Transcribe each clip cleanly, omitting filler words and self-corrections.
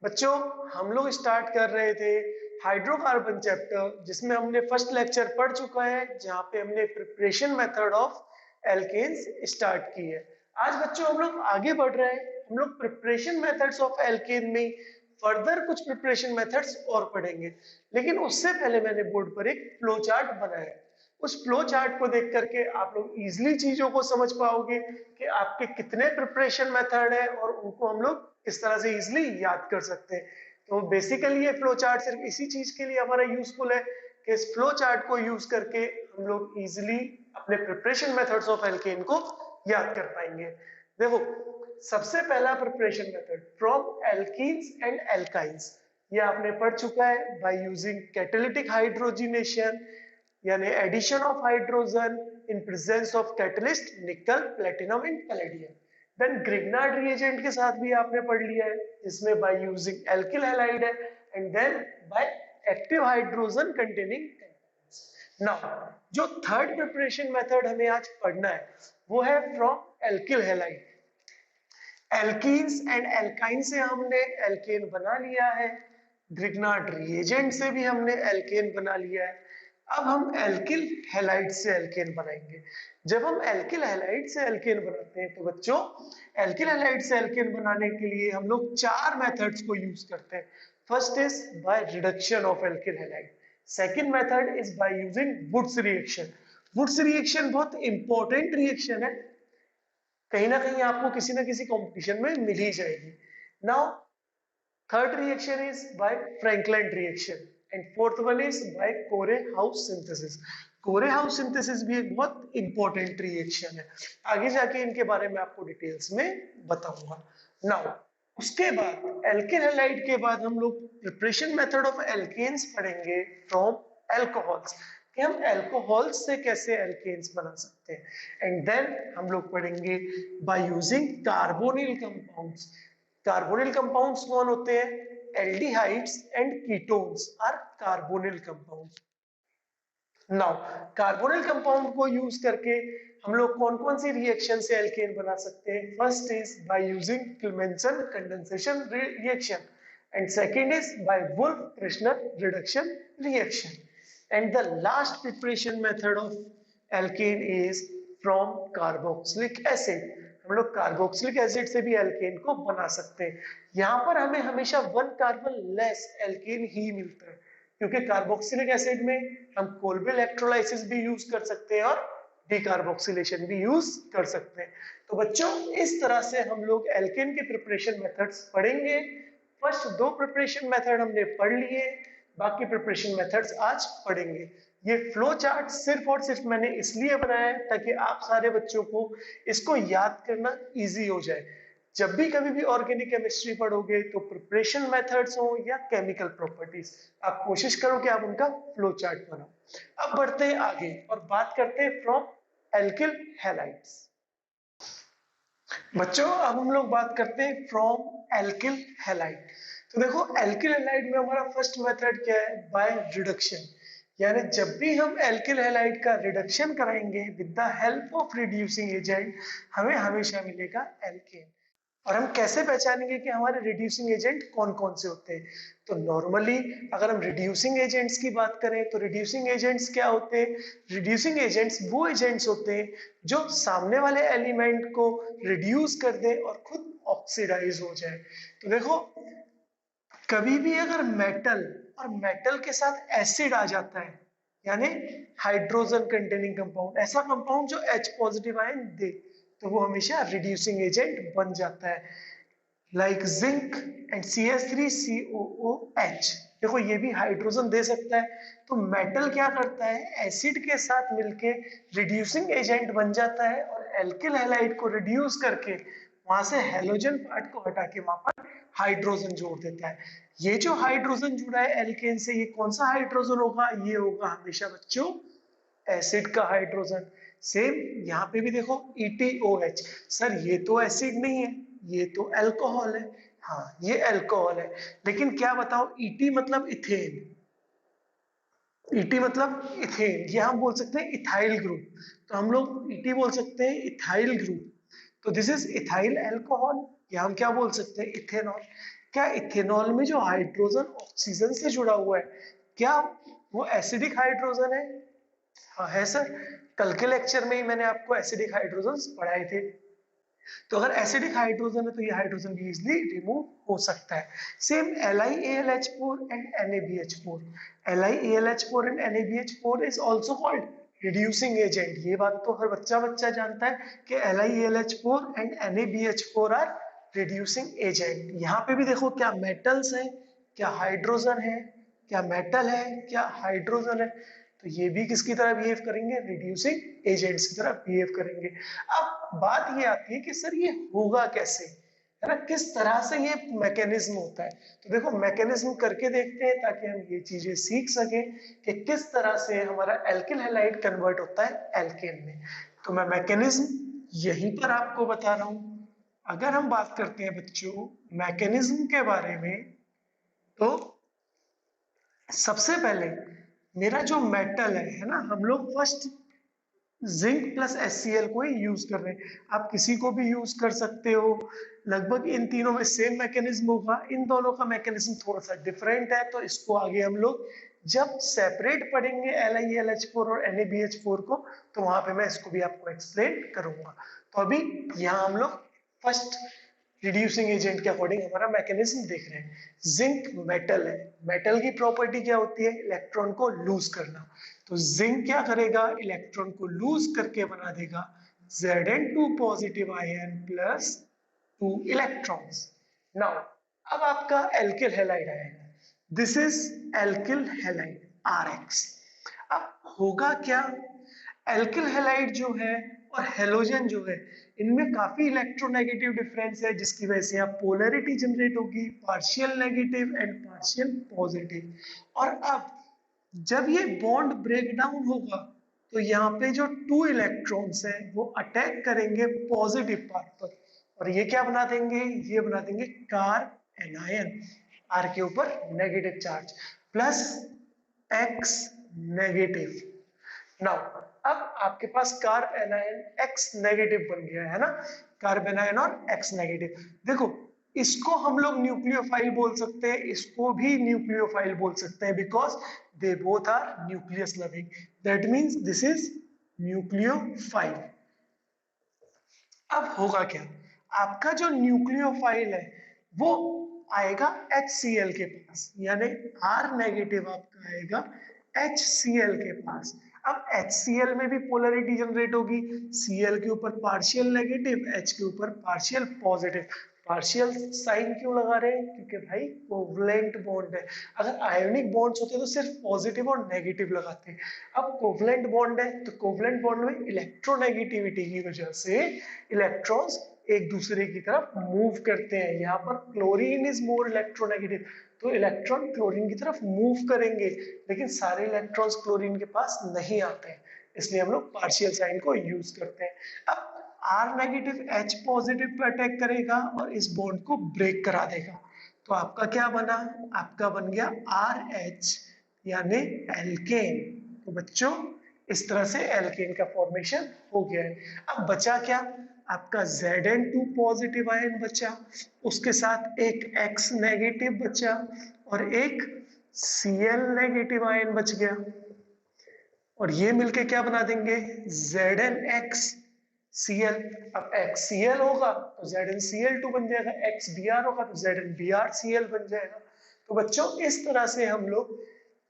बच्चों, हम लोग स्टार्ट कर रहे थे हाइड्रोकार्बन चैप्टर, जिसमें हमने फर्स्ट लेक्चर पढ़ चुका है, जहां पे हमने preparation method of alkanes start की है। आज बच्चों हम लोग आगे बढ़ रहे हैं, हम लोग प्रिपरेशन मेथड्स ऑफ एल्केन में फर्दर कुछ प्रिपरेशन मेथड्स और पढ़ेंगे। लेकिन उससे पहले मैंने बोर्ड पर एक फ्लो चार्ट बनाया है। उस फ्लो चार्ट को देख करके आप लोग इजीली चीजों को समझ पाओगे कि आपके कितने प्रिपरेशन मेथड है और उनको हम लोग किस तरह से इजीली याद कर सकते हैं। तो बेसिकली ये फ्लो चार्ट सिर्फ इसी चीज के लिए हमारा यूजफुल है कि इस फ्लो चार्ट को यूज करके हम लोग इजीली अपने प्रिपरेशन मेथड्स ऑफ एल्केन को याद कर पाएंगे। देखो, सबसे पहला preparation method from alkenes and alkynes, ये आपने पढ़ चुका है बाय यूजिंग कैटालिटिक हाइड्रोजिनेशन, यानी addition of hydrogen in presence of catalyst nickel, platinum and palladium. Then Grignard reagent के साथ भी आपने पढ़ लिया है, जिसमें बाय यूजिंग एल्किल हैलाइड है, and then by active hydrogen containing. Now जो थर्ड प्रिपरेशन मेथड हमें आज पढ़ना है वो है from alkyl halide. Alkenes and alkyne से हमने एल्केन बना लिया है, ग्रिग्नार्ड रिएजेंट से भी हमने एल्केन बना लिया है। अब हम एल्किल हैलाइड से एल्केन बनाएंगे। जब हम एल्किल हैलाइड से एल्केन बनाते हैं तो बच्चों, एल्किल हैलाइड से एल्केन बनाने के लिए हम लोग चार मेथड्स को यूज करते हैं। First is by reduction of alkyl halide, second method is by using Wurtz reaction. Wurtz reaction बहुत इंपॉर्टेंट रिएक्शन है, कहीं ना कहीं आपको किसी ना किसी कंपटीशन में मिल ही जाएगी। Now third reaction is by Frankland reaction, and fourth one is by कोरे हाउस सिंथेसिस। कोरे हाउस सिंथेसिस भी एक बहुत इंपॉर्टेंट रिएक्शन है, आगे जाके इनके बारे में आपको डिटेल्स में बताऊंगा। नाउ उसके बाद एल्केन हैलाइड के बाद हम लोग प्रिपरेशन मेथड ऑफ एल्केन्स पढ़ेंगे फ्रॉम एल्कोहल्स, कि हम एल्कोहल्स से कैसे एल्केन्स बना सकते हैं। एंड देन हम लोग पढ़ेंगे by using carbonyl compounds. Carbonyl compounds कौन होते हैं? Aldehydes and ketones are carbonyl compounds. Now carbonyl compound को यूज करके हम लोग कौन कौन सी रिएक्शन से एल्केन बना सकते हैं? First is by using Clemmensen condensation reaction, and second is by Wolff Kishner reduction reaction, and the last preparation method of alkane is from carboxylic acid. हम लोग कार्बोक्सिलिक एसिड से भी एल्केन को बना सकते हैं। यहाँ पर हमें हमेशा वन कार्बन लेस एल्केन ही मिलता है, क्योंकि कार्बोक्सिलिक एसिड में हम कोलबे इलेक्ट्रोलाइसिस भी यूज कर सकते हैं और डीकार्बोक्सिलेशन भी यूज कर सकते हैं। तो बच्चों, इस तरह से हम लोग एल्केन के प्रिपरेशन मेथड्स पढ़ेंगे। फर्स्ट दो प्रिपरेशन मेथड हमने पढ़ लिए, बाकी प्रिपरेशन मेथड्स आज पढ़ेंगे। ये फ्लो चार्ट सिर्फ और सिर्फ मैंने इसलिए बनाया है ताकि आप सारे बच्चों को इसको याद करना इजी हो जाए। जब भी कभी भी ऑर्गेनिक केमिस्ट्री पढ़ोगे तो प्रिपरेशन मेथड्स हो या केमिकल प्रॉपर्टीज, आप कोशिश करो कि आप उनका फ्लो चार्ट बनाओ। अब बढ़ते हैं आगे और बात करते हैं फ्रॉम एल्किल हैलाइड्स। बच्चों, अब हम लोग बात करते हैं फ्रॉम एल्किल हैलाइड। तो देखो, एल्किल हैलाइड में हमारा फर्स्ट मेथड क्या है? By reduction. यानी जब भी हम एल्किल हैलाइड का रिडक्शन कराएंगे with the help of reducing agent, हमें हमेशा मिलेगा एल्केन। और हम कैसे पहचानेंगे कि हमारे रिड्यूसिंग एजेंट कौन कौन से होते हैं? तो नॉर्मली अगर हम रिड्यूसिंग एजेंट्स की बात करें तो रिड्यूसिंग एजेंट्स क्या होते हैं? रिड्यूसिंग एजेंट्स वो एजेंट्स होते हैं जो सामने वाले एलिमेंट को रिड्यूस कर दे और खुद ऑक्सीडाइज हो जाए। तो देखो, कभी भी अगर मेटल और मेटल के साथ एसिड आ जाता है, यानी हाइड्रोजन कंटेनिंग कंपाउंड, ऐसा कंपाउंड जो H पॉजिटिव आयन दे, तो वो हमेशा रिड्यूसिंग एजेंट बन जाता है, लाइक जिंक एंड CH3COOH। देखो, ये भी हाइड्रोजन दे सकता है। तो मेटल क्या करता है? एसिड के साथ मिलके रिड्यूसिंग एजेंट बन जाता है और एल्किल हैलाइड को रिड्यूस करके वहां से हेलोजन पार्ट को हटा के वहां पर हाइड्रोजन जोड़ देता है। ये जो हाइड्रोजन जुड़ा है एल्केन से, ये कौन सा हाइड्रोजन होगा? ये होगा हमेशा बच्चों एसिड का हाइड्रोजन। सेम यहाँ पे भी देखो ETOH। सर, ये तो एसिड नहीं है, ये तो अल्कोहल है। हाँ, ये अल्कोहल है, लेकिन क्या बताओ, ET मतलब इथेन। ET मतलब इथेन, ये हम बोल सकते हैं इथाइल ग्रुप। तो हम लोग ET बोल सकते हैं इथाइल ग्रुप। तो दिस इज इथाइल अल्कोहल, या हम क्या बोल सकते हैं? इथेनॉल। क्या इथेनॉल में जो हाइड्रोजन ऑक्सीजन से जुड़ा हुआ है, क्या वो एसिडिक हाइड्रोजन है? हाँ है सर, कल के लेक्चर में ही मैंने आपको एसिडिक हाइड्रोजन पढ़ाए थे। तो अगर एसिडिक हाइड्रोजन है तो ये हाइड्रोजन भी इजिली रिमूव हो सकता है। Same LiAlH4 and NaBH4, LiAlH4 and NaBH4 is also called reducing agent. ये बात तो हर बच्चा जानता है कि LiAlH4 and NaBH4 are reducing agent. यहाँ पे भी देखो क्या मेटल्स हैं, क्या हाइड्रोजन है, क्या मेटल है, क्या हाइड्रोजन है, तो ये भी किसकी तरह बिहेव करेंगे, रिड्यूसिंग एजेंट्स की तरह बिहेव करेंगे। अब बात ये आती है कि सर ये होगा कैसे, है ना, किस तरह से ये मैकेनिज्म होता है। तो देखो मैकेनिज्म करके देखते हैं ताकि हम ये चीजें सीख सकें कि किस तरह से हमारा एल्किल हैलाइड कन्वर्ट होता है एल्केन में। तो मैं मैकेनिज्म यहीं पर आपको बता रहा हूं। अगर हम बात करते हैं बच्चों मैकेनिज्म के बारे में, तो सबसे पहले मेरा जो मेटल है ना, हम लोग फर्स्ट जिंक प्लस HCl को ही यूज कर रहे हैं। आप किसी को भी यूज कर सकते हो, लगभग इन तीनों में सेम मैकेनिज्म होगा। इन दोनों का मैकेनिज्म थोड़ा सा डिफरेंट है, तो इसको आगे हम लोग जब सेपरेट पढ़ेंगे LiAlH4 और NaBH4 को, तो वहां पे मैं इसको भी आपको एक्सप्लेन करूंगा। तो अभी यहाँ हम लोग फर्स्ट रिड्यूसिंग एजेंट के अकॉर्डिंग हमारा मैकेनिज्म देख रहे हैं। जिंक मेटल है, मेटल की प्रॉपर्टी क्या होती है, इलेक्ट्रॉन को लूज करना। तो जिंक क्या करेगा, इलेक्ट्रॉन को लूज करके बना देगा Zn2 positive ion plus 2 electrons. Now अब आपका एल्किल हैलाइड आएगा, this is alkyl halide RX। अब होगा क्या, एल्किल हैलाइड जो है और हेलोजन जो है, इनमें काफी इलेक्ट्रोनेगेटिव डिफरेंस है, जिसकी वजह से यहाँ पोलैरिटी जनरेट होगी, partial negative and partial positive. और अब जब ये बॉन्ड ब्रेक डाउन होगा, तो यहाँ पे जो 2 इलेक्ट्रॉन्स हैं वो अटैक करेंगे पॉजिटिव पार्ट पर, और ये क्या बना देंगे, ये बना देंगे कार एनायन, आर के ऊपर negative charge plus X negative. Now अब आपके पास कार एनायन X नेगेटिव बन गया है ना, कार्बन आयन और X नेगेटिव। देखो इसको हम लोग न्यूक्लियोफाइल बोल सकते हैं, इसको भी न्यूक्लियोफाइल बोल सकते हैं, because they both are nucleus loving, that means this is nucleophile. अब होगा क्या, आपका जो न्यूक्लियोफाइल है वो आएगा HCl के पास, यानी R नेगेटिव आपका आएगा HCl के पास। अब HCl में भी पोलैरिटी जनरेट होगी, Cl के ऊपर पार्शियल नेगेटिव, H के ऊपर पार्शियल पॉजिटिव। पार्शियल साइन क्यों लगा रहे हैं, क्योंकि भाई कोवलेंट बॉन्ड है। अगर आयोनिक बॉन्ड्स होते तो सिर्फ पॉजिटिव और नेगेटिव लगाते हैं, अब कोवलेंट बॉन्ड है तो कोवलेंट बॉन्ड में इलेक्ट्रोनेगेटिविटी की वजह से इलेक्ट्रॉन्स एक दूसरे की तरफ मूव करते हैं। यहाँ पर क्लोरीन इज मोर इलेक्ट्रोनेगेटिव, तो इलेक्ट्रॉन क्लोरीन की तरफ मूव करेंगे, लेकिन सारे इलेक्ट्रॉन्स क्लोरीन के पास नहीं आते हैं, इसलिए हम लोग पार्शियल साइन को यूज करते हैं। अब R negative H positive pay attack करेगा और इस बॉन्ड को ब्रेक करा देगा, तो आपका क्या बना, आपका बन गया RH यानी एल्केन। तो बच्चों इस तरह से एल्केन का फॉर्मेशन हो गया है। अब बचा क्या, आपका Zn2 पॉजिटिव आयन बचा, उसके साथ एक X नेगेटिव बचा और एक Cl नेगेटिव आयन बच गया, और ये मिलके क्या बना देंगे Znx Cl। अब XCl होगा तो ZnCl2 बन जाएगा, XBr होगा तो ZnBrCl बन जाएगा। तो बच्चों इस तरह से हम लोग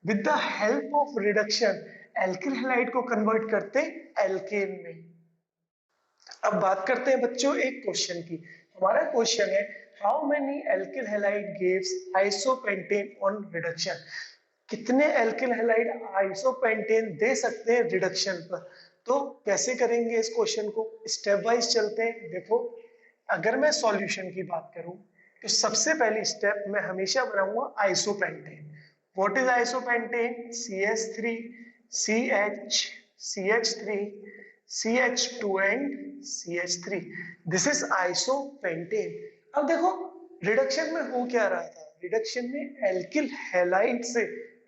with the help of reduction alkyl halide को कन्वर्ट करते एल्केन में। अब बात करते हैं बच्चों एक क्वेश्चन की। हमारा क्वेश्चन है how many alkyl halide gives isopentane on reduction. कितने एल्किल हैलाइड आइसोपेंटेन दे सकते हैं रिडक्शन पर। तो कैसे करेंगे इस क्वेश्चन को, स्टेप वाइज चलते हैं। देखो अगर मैं सॉल्यूशन की बात करूं तो सबसे पहली स्टेप मैं हमेशा बनाऊंगा isopentane. What is isopentane, CH3 CH CH3 CH2 and CH3, this is isopentane. अब देखो रिडक्शन में हो क्या रहा था, रिडक्शन में एल्किल हैलाइड से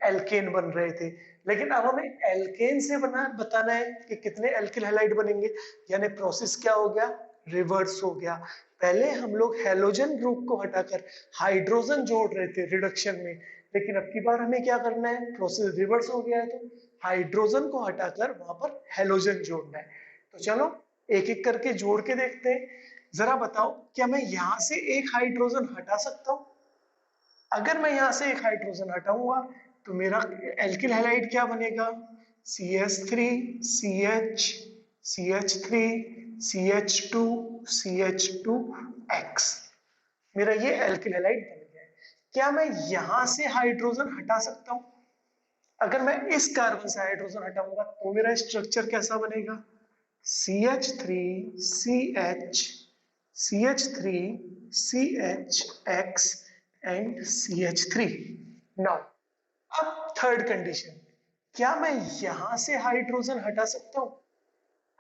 एल्केन बन रहे थे, लेकिन अब हमें एल्केन से बताना है कि कितने एल्किल हैलाइड बनेंगे, यानी प्रोसेस क्या हो गया, रिवर्स हो गया। पहले हम लोग हैलोजन ग्रुप को हटाकर हाइड्रोजन जोड़ रहे थे रिडक्शन में, लेकिन अब की बार हमें क्या करना है, प्रोसेस रिवर्स हो गया है, तो हाइड्रोजन को हटाकर वहां पर हैलोजन जोड़ना है। तो चलो एक एक करके जोड़ के देखते हैं। जरा बताओ, क्या मैं यहां से एक हाइड्रोजन हटा सकता हूँ? अगर मैं यहां से एक हाइड्रोजन हटाऊंगा तो मेरा एल्किल हैलाइड क्या बनेगा, CH3 CH CH3 CH2 CH2X। मेरा ये एल्किल हैलाइड बन गया है। क्या मैं यहां से हाइड्रोजन हटा सकता हूं? अगर मैं इस कार्बन से हाइड्रोजन हटाऊंगा तो मेरा स्ट्रक्चर कैसा बनेगा, CH3 CH CH3 CHX and CH3। Now अब थर्ड कंडीशन, क्या मैं यहां से हाइड्रोजन हटा सकता हूं?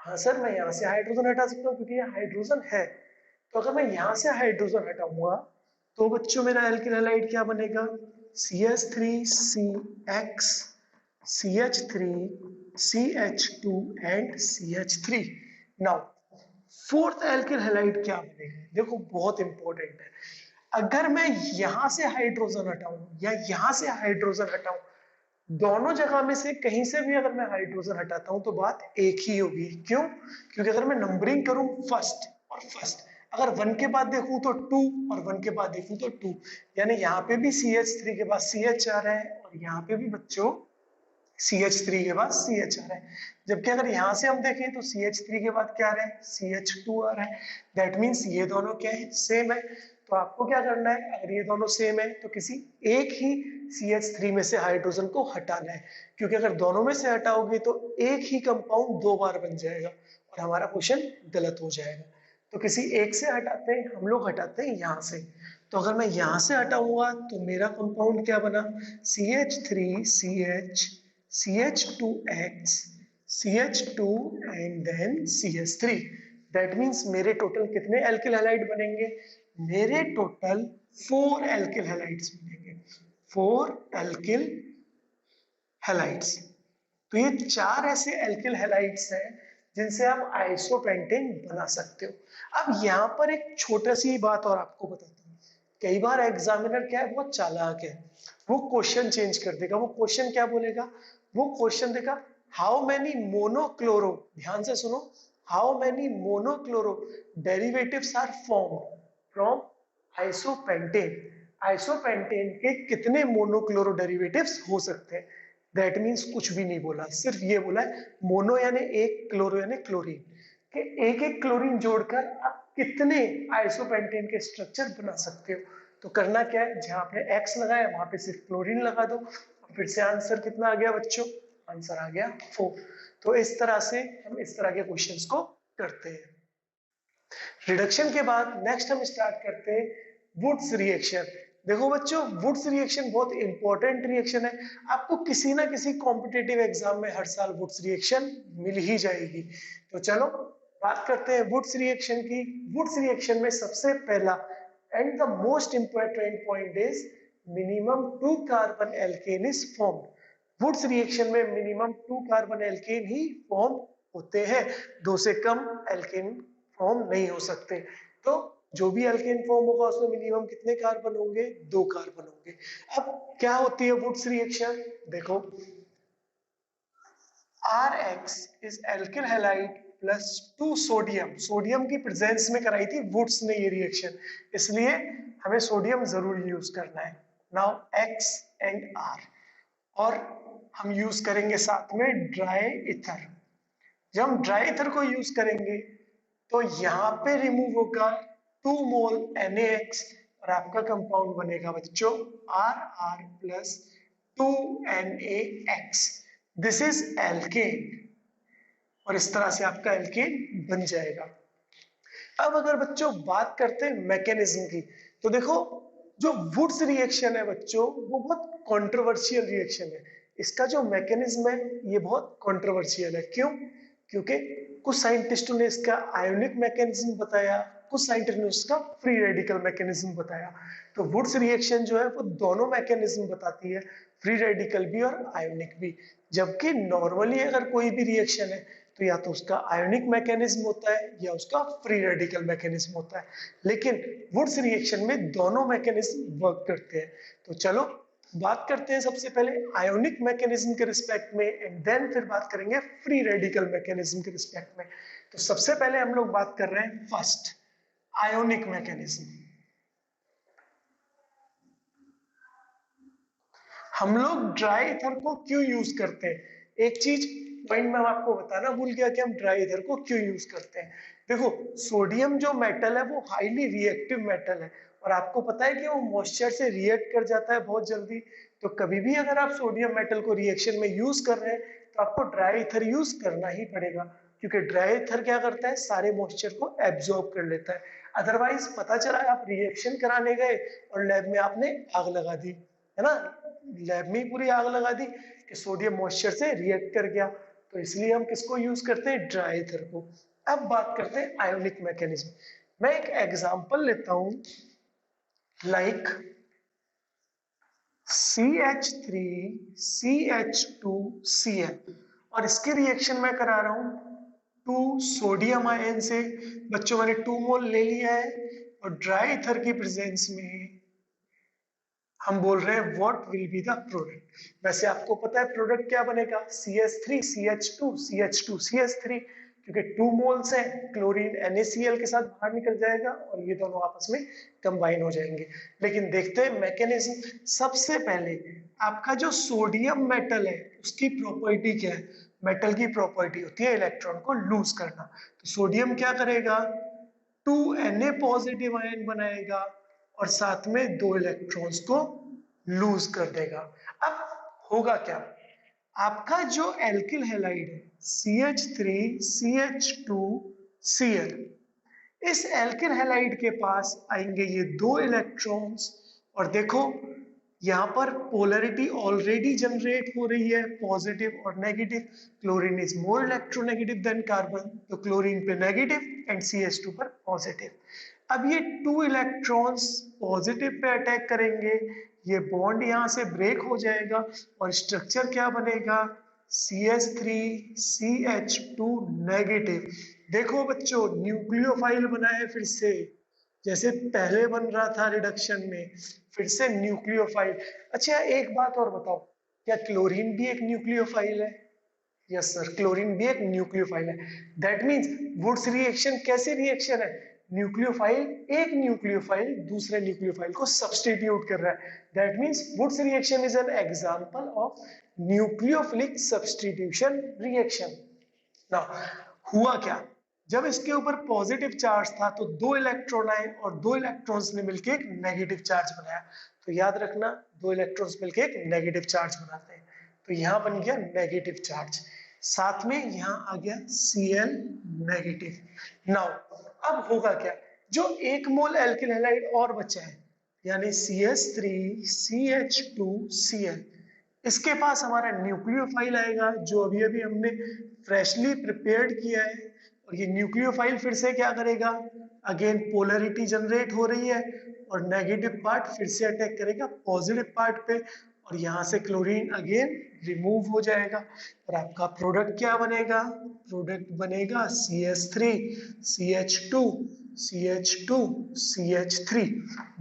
हाँ सर, मैं यहां से हाइड्रोजन हटा सकता हूँ क्योंकि ये हाइड्रोजन है। तो अगर मैं यहां से हाइड्रोजन हटाऊंगा तो बच्चों मेरा एल्किल हैलाइड क्या बनेगा, CH3CX CH3 CH2 and CH3। Now fourth alkyl halide क्या बनेगा, देखो बहुत इंपॉर्टेंट है। अगर मैं यहां से हाइड्रोजन हटाऊं या यहां से हाइड्रोजन हटाऊं, दोनों जगह में से कहीं से भी अगर मैं हाइड्रोजन हटाता हूं तो बात एक ही होगी। क्यों? क्योंकि अगर मैं नंबरिंग करूं फर्स्ट और फर्स्ट, अगर 1 के बाद देखूं तो 2 और 1 के बाद देखूं तो 2, यानी यहाँ पे भी CH3 के बाद CH आ रहा है और यहाँ पे भी बच्चों CH3 के बाद CH आ रहा है। जबकि अगर यहाँ से हम देखें तो CH3 के बाद क्या आ रहा है, CH2 आ रहा है। दैट मीन्स ये दोनों क्या है, सेम है। तो आपको क्या करना है, अगर ये दोनों सेम है तो किसी एक ही CH3 में से हाइड्रोजन को हटाना है, क्योंकि अगर दोनों में से हटाओगे तो एक ही कंपाउंड दो बार बन जाएगा और हमारा क्वेश्चन गलत हो जाएगा। तो किसी एक से हटाते हैं, हम लोग हटाते हैं यहाँ से। तो अगर मैं यहाँ से हटाऊंगा तो मेरा कंपाउंड क्या बना, CH3CH CH2X CH2 and then CH3। That means मेरे टोटल कितने एल्किल हैलाइड बनेंगे, मेरे टोटल 4 एल्किल हैलाइड्स बनेंगे, 4 एल्किल हैलाइड्स। तो ये 4 ऐसे एल्किल हैलाइड्स हैं जिनसे आप आइसोपेंटेन बना सकते हो। अब यहाँ पर एक छोटा सी बात और आपको बताता हूँ, कई बार एग्जामिनर क्या है, बहुत चालाक है, वो क्वेश्चन चेंज कर देगा। वो क्वेश्चन क्या बोलेगा, वो क्वेश्चन देगा हाउ मेनी मोनोक्लोरो, ध्यान से सुनो, how many monochloro derivatives are formed from isopentane. Isopentane के कितने मोनोक्लोरो डेरिवेटिव्स हो सकते हैं। दैट मीन्स कुछ भी नहीं बोला, सिर्फ ये बोला है मोनो यानी एक, क्लोरो यानी क्लोरीन, कि एक एक क्लोरीन जोड़कर आप कितने आइसोपेंटेन के स्ट्रक्चर बना सकते हो। तो करना क्या है, जहां पे एक्स लगाया वहां पे सिर्फ क्लोरीन लगा दो। फिर से आंसर कितना आ गया बच्चों, आंसर आ गया 4। तो इस तरह से हम इस तरह के क्वेश्चंस को करते हैं। रिडक्शन के बाद नेक्स्ट हम स्टार्ट करते हैं वुड्स रिएक्शन। देखो बच्चों, वुड्स रिएक्शन बहुत इंपॉर्टेंट रिएक्शन है, आपको किसी ना किसी कॉम्पिटिटिव एग्जाम में हर साल वुड्स रिएक्शन मिल ही जाएगी। तो चलो बात करते हैं वुड्स रिएक्शन की। वुड्स रिएक्शन में सबसे पहला and the most important point is minimum 2 carbon alkane is formed. Wurtz reaction में मिनिमम 2 कार्बन एल्केन ही फॉर्म होते हैं, दो से कम एल्केन फॉर्म नहीं हो सकते। तो जो भी एल्केन फॉर्म होगा उसमें मिनिमम कितने कार्बन होंगे, 2 कार्बन होंगे। अब क्या होती है वुड्स रिएक्शन, देखो RX is alkyl halide plus 2 sodium, sodium की प्रेजेंस में कराई थी वुड्स ने ये रिएक्शन, इसलिए हमें सोडियम जरूर यूज करना है। नाउ X एंड R, और हम यूज करेंगे साथ में ड्राई इथर। जब हम ड्राई इथर को यूज करेंगे तो यहाँ पे रिमूव होगा 2 मोल NaX और आपका कंपाउंड बनेगा बच्चों RR plus 2NaX। This is alkane, और इस तरह से आपका एल्केन बन जाएगा। अब अगर बच्चों बात करते हैं मैकेनिज्म की, तो देखो जो वुड्स रिएक्शन है बच्चों वो बहुत कंट्रोवर्शियल रिएक्शन है। इसका जो मैकेनिज्म है ये बहुत कंट्रोवर्शियल है। क्यों? क्योंकि कुछ साइंटिस्टों ने इसका आयोनिक मैकेनिज्म बताया, कुछ साइंटिस्ट ने उसका फ्री रेडिकल मैकेनिज्म बताया। तो वुड्स रिएक्शन जो है वो दोनों मैकेनिज्म बताती है, फ्री रेडिकल भी और आयोनिक भी। जबकि नॉर्मली अगर कोई भी रिएक्शन है तो या तो उसका आयोनिक मैकेनिज्म होता है या उसका फ्री रेडिकल मैकेनिज्म होता है, लेकिन वुड्स रिएक्शन में दोनों मैकेनिज्म वर्क करते हैं। तो चलो बात करते हैं सबसे पहले आयोनिक मैकेनिज्म के रिस्पेक्ट में, एंड देन फिर बात करेंगे फ्री रेडिकल मैकेनिज्म के रिस्पेक्ट में। तो सबसे पहले हम लोग बात कर रहे हैं फर्स्ट आयोनिक मैकेनिज्म। हम लोग ड्राई ईथर को क्यों यूज करते हैं? एक चीज पॉइंट मैं आपको बताना भूल गया कि हम ड्राई ईथर को क्यों यूज करते हैं। देखो, सोडियम जो मेटल है वो हाईली रिएक्टिव मेटल है, और आपको पता है कि वो मॉइस्चर से रिएक्ट कर जाता है बहुत जल्दी। तो कभी भी अगर आप सोडियम मेटल को रिएक्शन में यूज कर रहे हैं तो आपको ड्राई ईथर यूज करना ही पड़ेगा, क्योंकि ड्राई ईथर क्या करता है, सारे मॉइस्चर को एब्जॉर्ब कर लेता है। अदरवाइज पता चला आप रिएक्शन कराने गए और लैब में आपने आग लगा दी, है ना, लैब में ही पूरी आग लगा दी कि सोडियम मॉइस्चर से रिएक्ट कर गया। तो इसलिए हम किसको यूज करते हैं, ड्राई ईथर को। अब बात करते हैं आयोनिक मैकेनिज्म। मैं एक एग्जांपल लेता हूं, लाइक CH3CH2Cl, और इसकी रिएक्शन मैं करा रहा हूं 2 सोडियम आयन से। बच्चों मैंने 2 मोल ले लिया है, और ड्राई ईथर की प्रेजेंस में हम बोल रहे हैं what will be the product. वैसे आपको पता है प्रोडक्ट क्या बनेगा, CH3CH2CH2CH3, क्योंकि 2 मोल्स है, क्लोरीन NaCl के साथ बाहर निकल जाएगा और ये दोनों आपस में कंबाइन हो जाएंगे। लेकिन देखते हैं मैकेनिज्म। सबसे पहले आपका जो सोडियम मेटल है उसकी प्रॉपर्टी क्या है, मेटल की प्रॉपर्टी होती है इलेक्ट्रॉन को लूज करना। तो सोडियम क्या करेगा, 2Na पॉजिटिव आयन बनाएगा और साथ में 2 इलेक्ट्रॉन्स को लूज कर देगा। अब होगा क्या, आपका जो एल्किल हैलाइड है CH3CH2Cl, इस एल्किल हैलाइड के पास आएंगे ये 2 इलेक्ट्रॉन्स, और देखो यहाँ पर पोलैरिटी ऑलरेडी जनरेट हो रही है, पॉजिटिव और negative. Chlorine is more electronegative than carbon, तो क्लोरीन पे नेगेटिव एंड CH2 पर पॉजिटिव। अब ये 2 इलेक्ट्रॉन्स पॉजिटिव पे अटैक करेंगे, ये बॉन्ड यहाँ से ब्रेक हो जाएगा और स्ट्रक्चर क्या बनेगा, CH3CH2 नेगेटिव। देखो बच्चों, न्यूक्लियोफाइल बना है फिर से, जैसे पहले बन रहा था रिडक्शन में, फिर से न्यूक्लियोफाइल। अच्छा एक बात और बताओ, क्या क्लोरीन भी एक न्यूक्लियोफाइल है? यस सर, क्लोरीन भी एक न्यूक्लियोफाइल है। दैट मींस वुड्स रिएक्शन कैसे रिएक्शन है, न्यूक्लियोफाइल एक न्यूक्लियोफाइल दूसरे न्यूक्लियोफाइल को सब्स्टिट्यूट कर रहा है। That means Wurtz reaction is an example of nucleophilic substitution reaction. Now हुआ क्या, जब इसके ऊपर पॉजिटिव चार्ज था तो 2 इलेक्ट्रॉन आए और 2 इलेक्ट्रॉन्स ने मिलकर एक नेगेटिव चार्ज बनाया। तो याद रखना, 2 इलेक्ट्रॉन्स मिलकर एक नेगेटिव चार्ज बनाते हैं। तो यहाँ बन गया नेगेटिव चार्ज, साथ में यहाँ आ गया Cl नेगेटिव। नाउ अब होगा क्या, जो 1 मोल एल्किल हैलाइड और बचा है यानी CH3CH2Cl, इसके पास हमारा न्यूक्लियोफाइल आएगा जो अभी अभी हमने फ्रेशली प्रिपेयर्ड किया है। और ये न्यूक्लियोफाइल फिर से क्या करेगा, अगेन पोलैरिटी जनरेट हो रही है और नेगेटिव पार्ट फिर से अटैक करेगा पॉजिटिव पार्ट पे, और यहाँ से क्लोरीन अगेन रिमूव हो जाएगा और आपका प्रोडक्ट क्या बनेगा, प्रोडक्ट बनेगा CH3CH2CH2CH3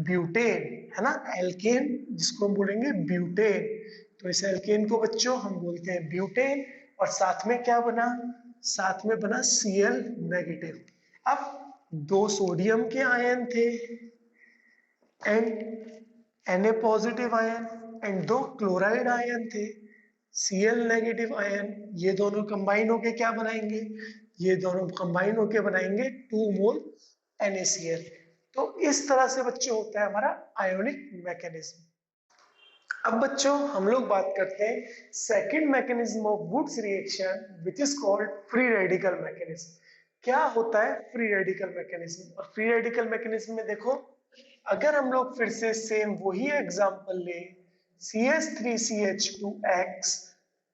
ब्यूटेन, है ना, एल्केन जिसको हम बोलेंगे ब्यूटेन। तो इस एल्केन को बच्चों हम बोलते हैं ब्यूटेन, और साथ में क्या बना, साथ में बना Cl नेगेटिव। अब 2 सोडियम के आयन थे and Na positive ion, and 2 chloride ion थे Cl नेगेटिव आयन। ये दोनों कंबाइन होके क्या बनाएंगे, ये दोनों कंबाइन होके बनाएंगे 2 मोल NaCl। तो इस तरह से बच्चों होता है हमारा आयोनिक मैकेनिज्म। अब बच्चों हम लोग बात करते हैं second mechanism of Wurtz reaction which is called free radical mechanism. क्या होता है फ्री रेडिकल मैकेनिज्म? और फ्री रेडिकल मैकेनिज्म में देखो, अगर हम लोग फिर से सेम वही एग्जांपल ले, CH3CH2X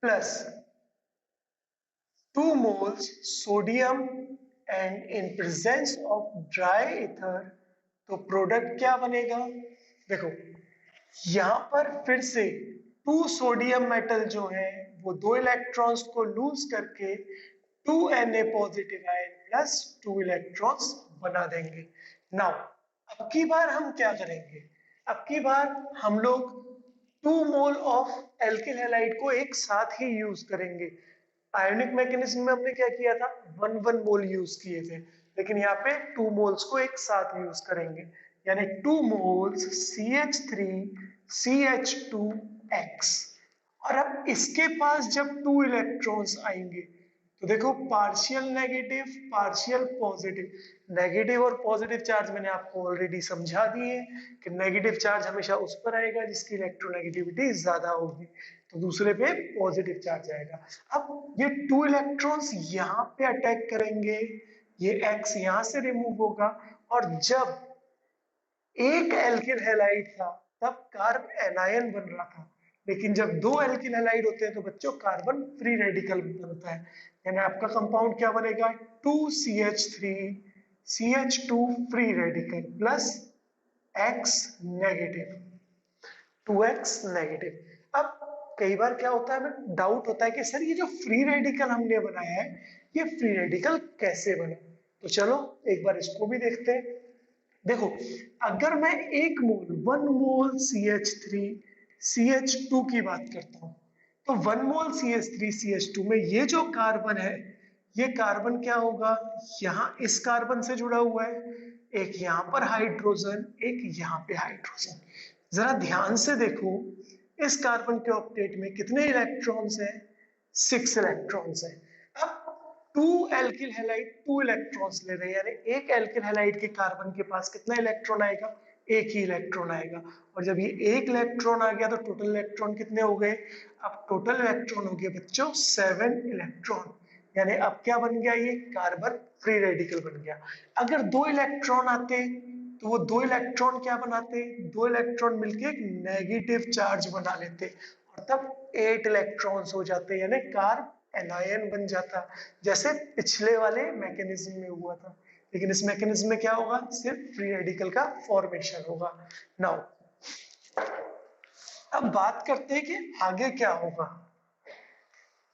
plus 2 moles sodium and in presence of dry ether, तो प्रोडक्ट क्या बनेगा, देखो यहाँ पर फिर से 2 सोडियम मेटल जो है वो 2 इलेक्ट्रॉन्स को लूज करके 2Na positive ion plus 2 electrons बना देंगे। नाउ अब की बार हम क्या करेंगे, अब की बार हम लोग 2 मोल ऑफ एल्किल हैलाइड को एक साथ ही यूज करेंगे। आयोनिक मैकेनिज्म में हमने क्या किया था, 1 मोल यूज किए थे, लेकिन यहाँ पे 2 मोल्स को एक साथ यूज करेंगे, यानी 2 मोल्स CH3 CH2X। और अब इसके पास जब 2 इलेक्ट्रॉन्स आएंगे तो देखो partial negative partial positive, negative और पॉजिटिव चार्ज मैंने आपको ऑलरेडी समझा दिए कि नेगेटिव चार्ज हमेशा उस पर आएगा जिसकी इलेक्ट्रोनेगेटिविटी ज्यादा होगी, तो दूसरे पे पॉजिटिव चार्ज आएगा। अब ये 2 इलेक्ट्रॉन्स यहाँ पे अटैक करेंगे, ये X यहाँ से रिमूव होगा, और जब एक एल्किल हैलाइड था तब कार्ब एनायन बन रहा था, लेकिन जब 2 एल्किल हैलाइड होते हैं तो बच्चों कार्बन फ्री रेडिकल बनता है, यानी आपका कंपाउंड क्या बनेगा, 2CH3 CH2 free radical plus X negative, 2X negative. अब कई बार क्या होता है, हमें डाउट होता है कि सर ये जो फ्री रेडिकल हमने बनाया है ये फ्री रेडिकल कैसे बना, तो चलो एक बार इसको भी देखते हैं। देखो अगर मैं 1 मोल CH3 CH2 की बात करता हूं, तो 1 मोल CH3 CH2 में ये जो कार्बन है, ये कार्बन क्या होगा, यहाँ इस कार्बन से जुड़ा हुआ है, एक यहाँ पर हाइड्रोजन एक यहाँ पे हाइड्रोजन। जरा ध्यान से देखो इस कार्बन के ऑक्टेट में कितने इलेक्ट्रॉन्स हैं, 6 इलेक्ट्रॉन्स हैं। अब 2 एल्किल हैलाइड 2 इलेक्ट्रॉन्स ले रहे हैं, यानी एक एल्किल हैलाइड के कार्बन के पास कितना इलेक्ट्रॉन आएगा, एक ही इलेक्ट्रॉन आएगा, और जब ये एक इलेक्ट्रॉन आ गया तो टोटल इलेक्ट्रॉन कितने हो गए, अब टोटल इलेक्ट्रॉन हो गए बच्चों 7 इलेक्ट्रॉन, यानी अब क्या बन गया, ये कार्बन फ्री रेडिकल बन गया। अगर 2 इलेक्ट्रॉन आते तो वो 2 इलेक्ट्रॉन क्या बनाते, 2 इलेक्ट्रॉन मिलके एक नेगेटिव चार्ज बना लेते, और तब 8 इलेक्ट्रॉन्स हो जाते, यानी कार्ब एनायन बन जाता, जैसे पिछले वाले मैकेनिज्म में हुआ था। लेकिन इस मैकेनिज्म में क्या होगा, सिर्फ फ्री रेडिकल का फॉर्मेशन होगा। नाउ अब बात करते हैं कि आगे क्या होगा।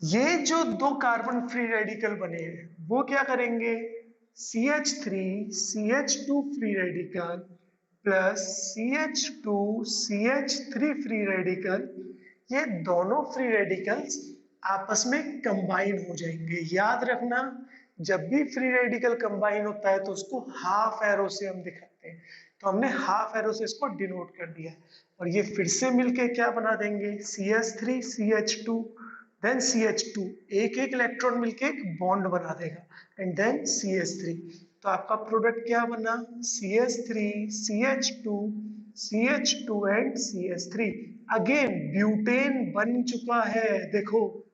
ये जो 2 कार्बन फ्री रेडिकल बने हैं वो क्या करेंगे, CH3 CH2 free radical plus CH2 CH3 free radical, ये दोनों फ्री रेडिकल्स आपस में कंबाइन हो जाएंगे। याद रखना जब भी फ्री रेडिकल कंबाइन होता है तो उसको हाफ एरो से हम दिखाते हैं, तो हमने हाफ एरो से इसको डिनोट कर दिया, और ये फिर से मिलके क्या बना देंगे, CH3 CH2 देन CH2, एक एक इलेक्ट्रॉन मिलके एक बॉन्ड बना देगा, एंड देन CH3, तो आपका प्रोडक्ट क्या बना, CH3 CH2 CH2 and CH3। Again butane बन चुका है, देखो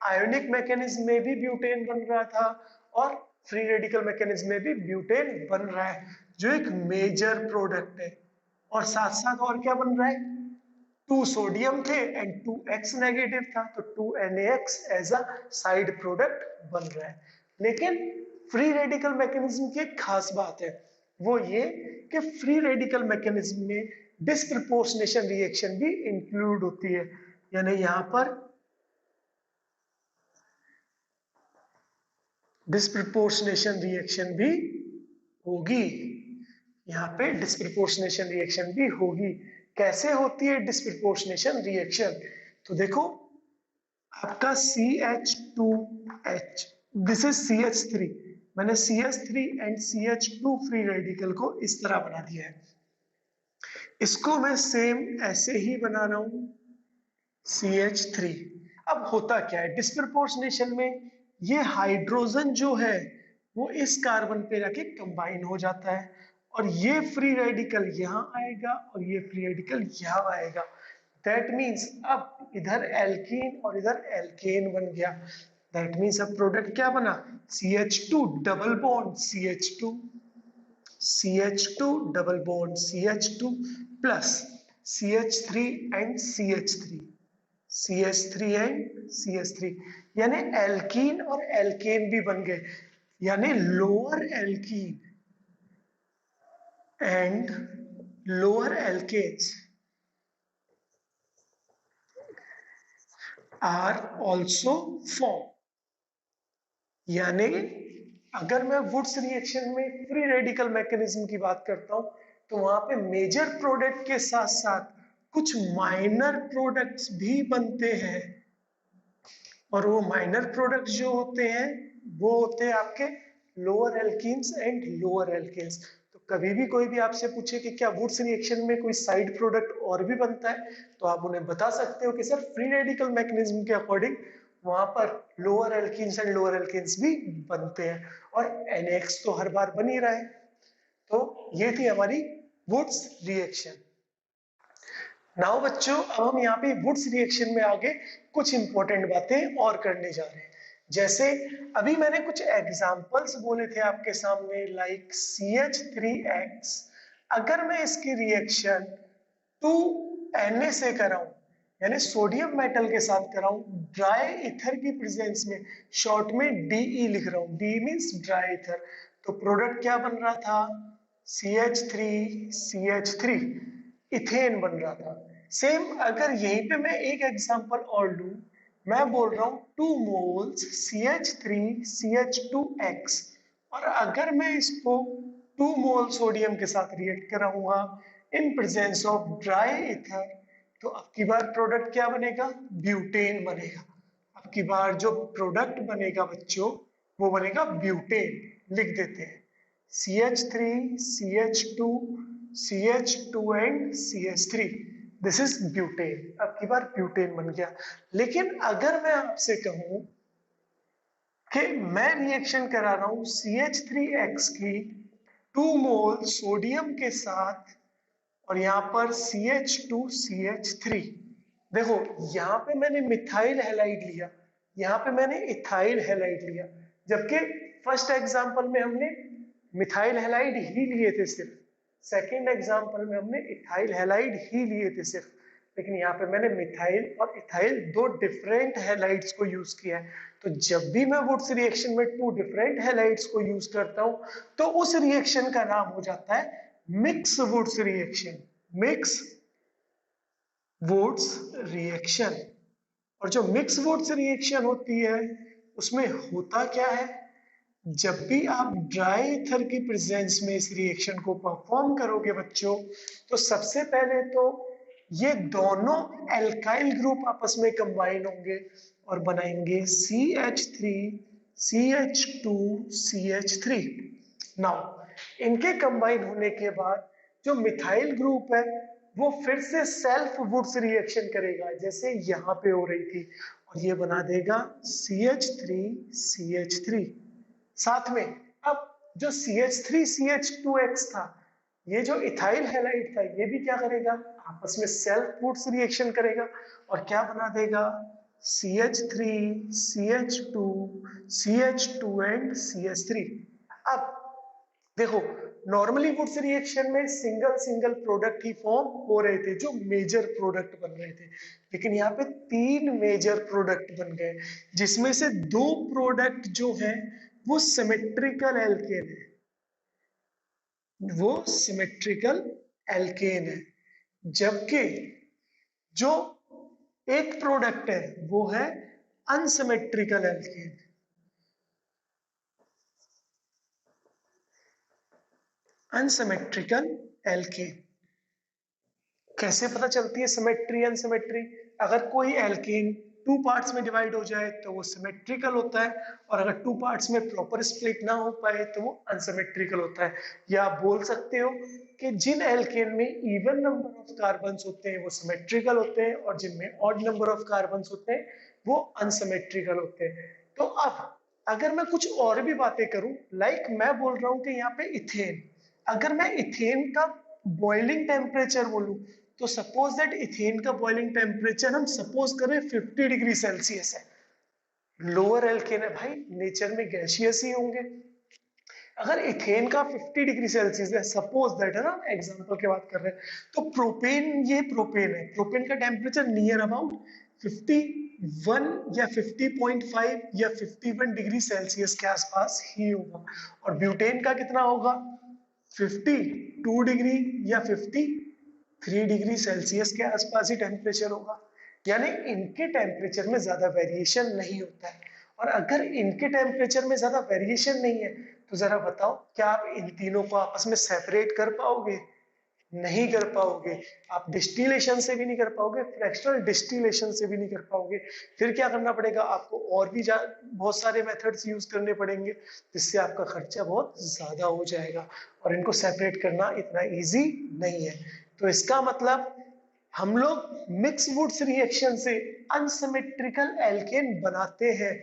आयोनिक मैकेनिज्म में भी ब्यूटेन बन रहा था और फ्री रेडिकल मैकेनिज्म में भी ब्यूटेन बन रहा है, जो एक मेजर प्रोडक्ट है। और साथ साथ और क्या बन रहा है, 2 सोडियम थे एंड 2X नेगेटिव था, तो 2NaX as a side product बन रहा है। लेकिन फ्री रेडिकल मैकेनिज्म की एक खास बात है, वो ये कि फ्री रेडिकल मैकेनिज्म में डिस्प्रपोर्शनेशन रिएक्शन भी इंक्लूड होती है, यानी यहाँ पर डिस्प्रपोर्शनेशन रिएक्शन भी होगी, यहाँ पे डिस्प्रपोर्शनेशन रिएक्शन भी होगी। कैसे होती है डिस्प्रपोर्शनेशन रिएक्शन, तो देखो आपका CH2H, दिस इज CH3, मैंने CH3 and CH2 free radical को इस तरह बना दिया है, इसको मैं सेम ऐसे ही बना रहा हूं CH3। अब होता क्या है डिस्प्रपोर्शनेशन में, ये हाइड्रोजन जो है वो इस कार्बन पे जाके कंबाइन हो जाता है, और ये फ्री रेडिकल यहाँ आएगा और ये फ्री रेडिकल यहाँ आएगा। दैट मीन्स अब इधर एल्कीन और इधर एल्केन बन गया। दैट मीन्स अब प्रोडक्ट क्या बना, CH2 double bond CH2 CH2 double bond CH2 plus CH3 and CH3 CH3 and CH3, यानी एल्कीन और एल्केन भी बन गए, यानी lower alkene and lower alkanes are also form. यानी अगर मैं वुड्स रिएक्शन में फ्री रेडिकल मैकेनिज्म की बात करता हूं तो वहां पे मेजर प्रोडक्ट के साथ साथ कुछ माइनर प्रोडक्ट्स भी बनते हैं, और वो माइनर प्रोडक्ट्स जो होते हैं वो होते हैं आपके lower alkenes and lower alkanes. तो कभी भी कोई भी आपसे पूछे कि क्या वुड्स रिएक्शन में कोई साइड प्रोडक्ट और भी बनता है, तो आप उन्हें बता सकते हो कि सर फ्री रेडिकल मैकेनिज्म के अकॉर्डिंग वहां पर lower alkenes and lower alkanes भी बनते हैं, और NX तो हर बार बन ही रहा है। तो ये थी हमारी वुड्स रिएक्शन। नाउ बच्चों, अब हम यहाँ पे वुड्स रिएक्शन में आगे कुछ इंपॉर्टेंट बातें और करने जा रहे हैं। जैसे अभी मैंने कुछ एग्जांपल्स बोले थे आपके सामने, लाइक CH3X। अगर मैं इसकी रिएक्शन 2Na से कराऊं, यानी सोडियम मेटल के साथ कराऊं ड्राई ईथर की प्रेजेंस में, शॉर्ट में DE लिख रहा हूं, डी मीन्स ड्राई ईथर, तो प्रोडक्ट क्या बन रहा था? CH3CH3, इथेन बन रहा था। सेम अगर यहीं पे मैं एक एग्जांपल और लूं, मैं बोल रहा हूं 2 मोल्स CH3CH2X, और अगर मैं इसको 2 मोल सोडियम के साथ रिएक्ट कराऊंगा इन प्रेजेंस ऑफ ड्राई ईथर, तो अब की बार प्रोडक्ट क्या बनेगा? ब्यूटेन बनेगा। अब की बार जो प्रोडक्ट बनेगा बच्चों वो बनेगा ब्यूटेन। लिख देते हैं CH3 CH2 CH2 and CH3, this is butane. अब की बार ब्यूटेन बन गया। लेकिन अगर मैं आपसे कहूं कि मैं रिएक्शन करा रहा हूं CH3X की 2 मोल सोडियम के साथ, और यहाँ पर CH2CH3, देखो यहाँ पे मैंने मिथाइल हैलाइड लिया, यहाँ पे मैंने इथाइल हैलाइड लिया, जबकि फर्स्ट एग्जांपल में हमने मिथाइल हैलाइड ही लिए थे सिर्फ, सेकंड एग्जांपल में हमने इथाइल हैलाइड ही लिए थे सिर्फ, लेकिन यहाँ पे मैंने मिथाइल और इथाइल दो डिफरेंट हैलाइड्स को यूज किया है। तो जब भी मैं वुड्स रिएक्शन में 2 डिफरेंट हैलाइड्स को यूज करता हूं तो उस रिएक्शन का नाम हो जाता है mix Wurtz reaction, mix Wurtz reaction. और जो मिक्स वुड्स रिएक्शन होती है उसमें होता क्या है, जब भी आप ड्राई ईथर की प्रेजेंस में इस रिएक्शन को परफॉर्म करोगे बच्चों, तो सबसे पहले तो ये दोनों एल्काइल ग्रुप आपस में कंबाइन होंगे और बनाएंगे CH3 CH2 CH3। नाउ इनके कंबाइन होने के बाद जो मिथाइल ग्रुप है वो फिर से सेल्फ वुड्स रिएक्शन करेगा जैसे यहाँ पे हो रही थी, और ये बना देगा CH3 CH3। साथ में अब जो CH3CH2X था, ये जो इथाइल हैलाइड था, ये भी क्या करेगा? आपस में सेल्फ वुड्स रिएक्शन करेगा और क्या बना देगा? CH3 CH2 CH2 and CH3। अब देखो, नॉर्मली वुड्स रिएक्शन में सिंगल सिंगल प्रोडक्ट ही फॉर्म हो रहे थे जो मेजर प्रोडक्ट बन रहे थे, लेकिन यहाँ पे 3 मेजर प्रोडक्ट बन गए, जिसमें से 2 प्रोडक्ट जो हैं वो सिमेट्रिकल एल्केन है, वो सिमेट्रिकल एल्केन है, जबकि जो एक प्रोडक्ट है वो है अनसिमेट्रिकल एल्केन। अनसिमेट्रिकल एल्केन कैसे पता चलती है सिमेट्री अनसिमेट्री? अगर कोई एल्केन 2 पार्ट्स में डिवाइड हो जाए तो वो सिमेट्रिकल होता है, और अगर 2 पार्ट्स में प्रॉपर स्प्लिट ना हो पाए तो वो अनसिमेट्रिकल होता है। या आप बोल सकते हो कि जिन एल्केन में इवन नंबर ऑफ कार्बन्स होते हैं वो सिमेट्रिकल होते हैं, और जिनमें ऑड नंबर ऑफ कार्बन्स होते हैं वो अनसिमेट्रिकल होते हैं। तो अब अगर मैं कुछ और भी बातें करूं, लाइक मैं बोल रहा हूं कि यहाँ पे इथेन, अगर मैं इथेन का बॉइलिंग टेम्परेचर बोलूं, तो सपोज दैट इथेन का बॉइलिंग टेम्परेचर हम सपोज करें 50 डिग्री सेल्सियस है, लोअर एल्केन है भाई, नेचर में गैसियस ही होंगे। अगर इथेन का 50 डिग्री सेल्सियस है, सपोज दैट, है ना, एग्जांपल की बात कर रहे हैं, तो प्रोपेन, ये प्रोपेन है, प्रोपेन का टेम्परेचर नियर अबाउट 51 या 50.5 या 51 डिग्री सेल्सियस के आसपास ही होगा, और ब्यूटेन का कितना होगा? 52 डिग्री या 53 डिग्री सेल्सियस के आसपास ही टेम्परेचर होगा। यानी इनके टेम्परेचर में ज्यादा वेरिएशन नहीं होता है, और अगर इनके टेम्परेचर में ज्यादा वेरिएशन नहीं है तो जरा बताओ क्या आप इन तीनों को आपस में सेपरेट कर पाओगे? नहीं कर पाओगे। आप डिस्टिलेशन से भी नहीं कर पाओगे, फ्रैक्शनल डिस्टिलेशन से भी नहीं कर पाओगे। फिर क्या करना पड़ेगा आपको? और भी बहुत सारे मेथड्स यूज करने पड़ेंगे जिससे आपका खर्चा बहुत ज्यादा हो जाएगा और इनको सेपरेट करना इतना इजी नहीं है। तो इसका मतलब हम लोग मिक्स वुड्स रिएक्शन से अनसिमेट्रिकल एल्केन बनाते हैं,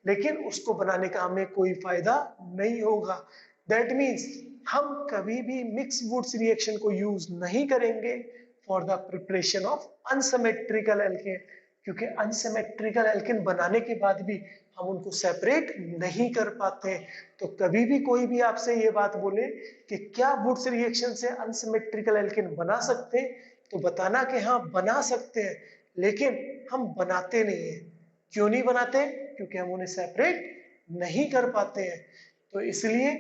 लेकिन उसको बनाने का हमें कोई फायदा नहीं होगा। दैट मीन्स हम कभी भी मिक्स वुड्स रिएक्शन को यूज नहीं करेंगे for the preparation of unsymmetrical alkane, क्योंकि अनसिमेट्रिकल एल्केन बनाने के बाद भी हम उनको सेपरेट नहीं कर पाते। तो कभी भी कोई भी आपसे ये बात बोले कि क्या वुड्स रिएक्शन से अनसिमेट्रिकल एल्केन बना सकते हैं, तो बताना कि हाँ बना सकते हैं, लेकिन हम बनाते नहीं है। क्यों नहीं बनाते? क्योंकि हम उन्हें सेपरेट नहीं कर पाते हैं। तो इसलिए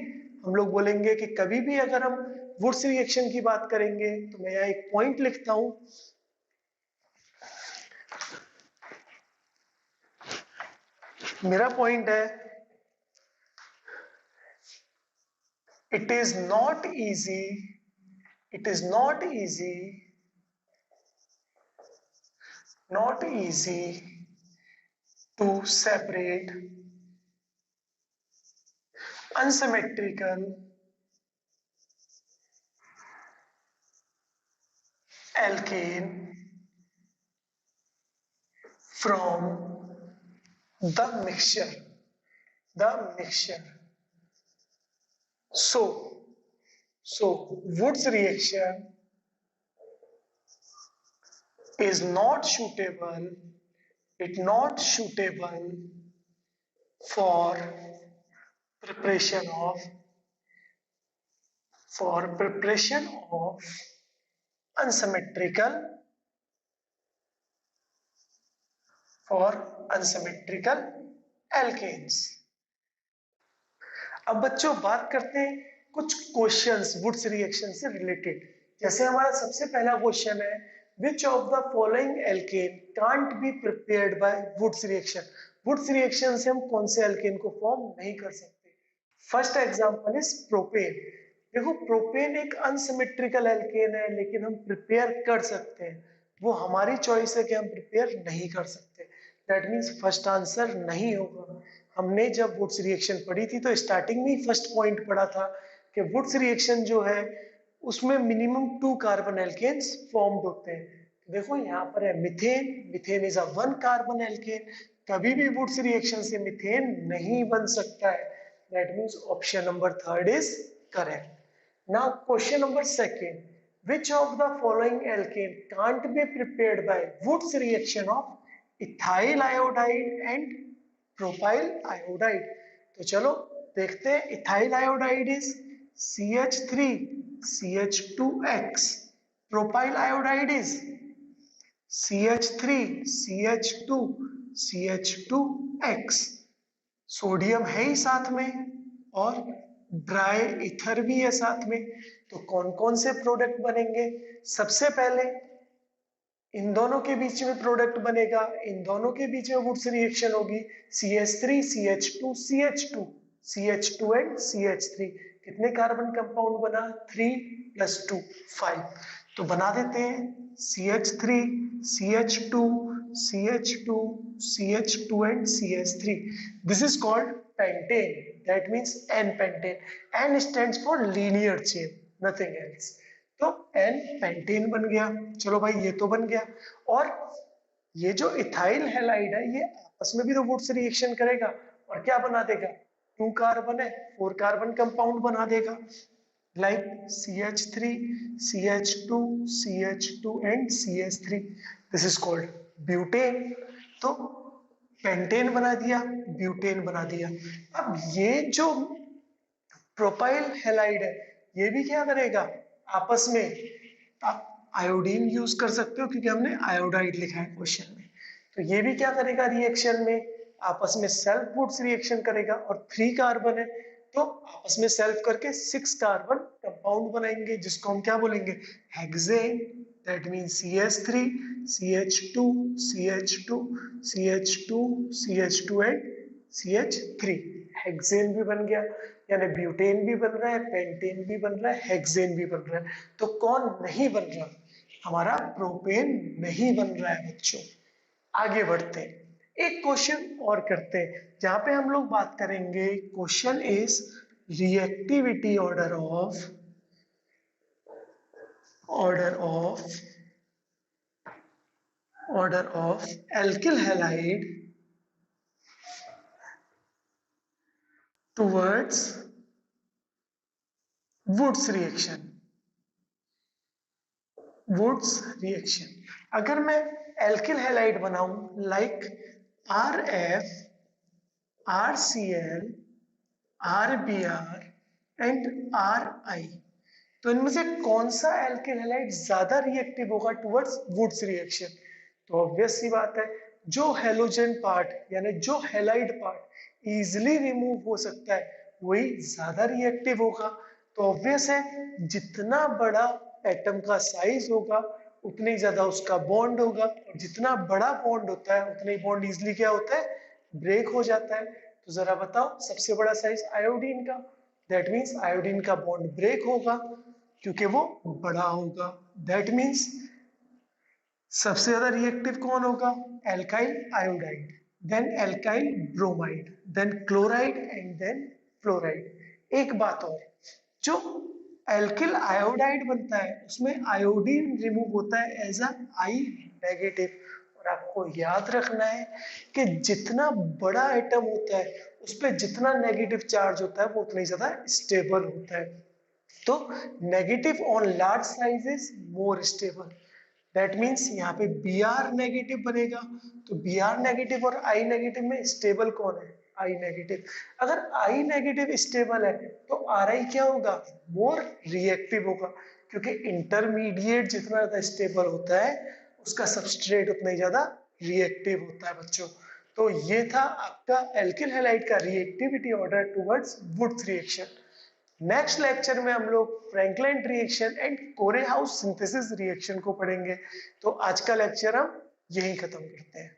हम लोग बोलेंगे कि कभी भी अगर हम वुड्स रिएक्शन की बात करेंगे तो मैं यहाँ एक पॉइंट लिखता हूं। मेरा पॉइंट है, it is not easy, it is not easy, not easy to separate unsymmetrical alkane from the mixture, the mixture. So Wood's reaction is not suitable, it not suitable for preparation of, for preparation of unsymmetrical, for unsymmetrical alkanes. अब बच्चों बात करते हैं कुछ questions Wurtz reaction से related. जैसे हमारा सबसे पहला क्वेश्चन है, which of the following alkane can't be prepared by Woods reaction? Wurtz reaction से हम कौन से एल्केन को फॉर्म नहीं कर सकते? First example is propane. देखो प्रोपेन एक अनसिमेट्रिकल एल्केन है, लेकिन हम प्रिपेयर कर सकते हैं। वो हमारी चॉइस है कि हम प्रिपेयर नहीं कर सकते। दैट मीन्स फर्स्ट आंसर नहीं होगा। हमने जब वुड्स रिएक्शन पढ़ी थी तो स्टार्टिंग में ही फर्स्ट पॉइंट पढ़ा था कि वुड्स रिएक्शन जो है उसमें मिनिमम 2 कार्बन एल्केन्स फॉर्म्ड होते हैं। देखो यहाँ पर है methane, methane is a 1 carbon alkane. कभी भी वुड्स रिएक्शन से मिथेन नहीं बन सकता है। That means option number 3 is correct. Now question number 2, which of the following alkane can't be prepared by Woods reaction of ethyl iodide and propyl iodide? तो चलो देखते हैं। Ethyl iodide is CH3 CH2X, propyl iodide is CH3 CH2 CH2X। Sodium है ही साथ में और dry ether भी है साथ में। तो कौन कौन से प्रोडक्ट बनेंगे? सबसे पहले इन दोनों के बीच में प्रोडक्ट बनेगा, इन दोनों के बीच में वुड्स रिएक्शन होगी। CH3 CH2 CH2 CH2 and CH3। कितने कार्बन कंपाउंड बना? 3 + 2 5। तो बना देते हैं CH3 CH2 CH2 CH2 and CH3। This is called pentane. That means N pentane. N stands for linear chain, nothing else. तो N pentane बन गया। चलो भाई ये तो बन गया। और ये जो इथाइल हैलाइड है ये आपस में भी तो वुड्स रिएक्शन करेगा और क्या बना देगा? 2 कार्बन है, 4 कार्बन कंपाउंड बना देगा, like CH3 CH2 CH2 and CH3। This is called butane. तो पेंटेन बना दिया, ब्यूटेन बना दिया। अब ये जो प्रोपाइल हैलाइड है ये भी क्या करेगा? आपस में आप आयोडीन यूज कर सकते हो क्योंकि हमने आयोडाइड लिखा है क्वेश्चन में। तो ये भी क्या करेगा? रिएक्शन में आपस में सेल्फ वुड्स रिएक्शन करेगा और 3 कार्बन है तो आपस में सेल्फ करके 6 कार्बन कंपाउंड बनाएंगे जिसको हम क्या बोलेंगे? Hexane. That means CH3 CH2 CH2 CH2 CH2 and CH3, hexane भी बन गया, यानी ब्यूटेन भी बन रहा है, पेंटेन भी बन रहा है, हेक्सेन भी बन रहा है। तो कौन नहीं बन रहा? हमारा प्रोपेन नहीं बन रहा है बच्चों। आगे बढ़ते हैं, एक क्वेश्चन और करते हैं जहां पे हम लोग बात करेंगे। Question is reactivity order of alkyl halide towards Wurtz reaction. Wurtz reaction, अगर मैं एल्किल हैलाइड बनाऊं like RF, RCl, RBr and RI, तो इनमें से कौन सा एल्किल हैलाइड ज्यादा रिएक्टिव होगा टुवर्ड्स वुड्स रिएक्शन? तो ऑब्वियस सी बात है, जो हेलोजन पार्ट यानी जो हैलाइड पार्ट इजीली रिमूव हो सकता है वही ज्यादा रिएक्टिव होगा। तो ऑब्वियस है, जितना बड़ा एटम का साइज होगा उतनी ज्यादा उसका बॉन्ड होगा, और जितना बड़ा बॉन्ड होता है उतना ही बॉन्ड इजीली क्या होता है, ब्रेक हो जाता है। तो जरा बताओ, सबसे बड़ा साइज आयोडीन का, दैट मीन्स आयोडीन का बॉन्ड ब्रेक होगा क्योंकि वो बड़ा होगा। दैट मीन्स सबसे ज्यादा रिएक्टिव कौन होगा? Alkyl iodide, then alkyl bromide, then chloride and then fluoride. एक बात और, जो एल्किल आयोडाइड बनता है उसमें आयोडीन रिमूव होता है एज अ आई नेगेटिव। और आपको याद रखना है कि जितना बड़ा एटम होता है उस पर जितना नेगेटिव चार्ज होता है वो उतना ही ज्यादा स्टेबल होता है। तो negative on large size is more stable. That means यहाँ पे Br नेगेटिव बनेगा। तो Br नेगेटिव और I नेगेटिव में स्टेबल कौन है? I negative. अगर I नेगेटिव स्टेबल है तो Ri क्या होगा? मोर रिएक्टिव होगा, क्योंकि इंटरमीडिएट जितना ज्यादा स्टेबल होता है उसका सबस्ट्रेट उतना ही ज्यादा रिएक्टिव होता है बच्चों। तो ये था आपका एल्किल हैलाइड का reactivity order towards Wurtz reaction. Next lecture में हम लोग फ्रैंकलिन रिएक्शन एंड कोरे हाउस सिंथेसिस रिएक्शन को पढ़ेंगे। तो आज का लेक्चर हम यहीं खत्म करते हैं।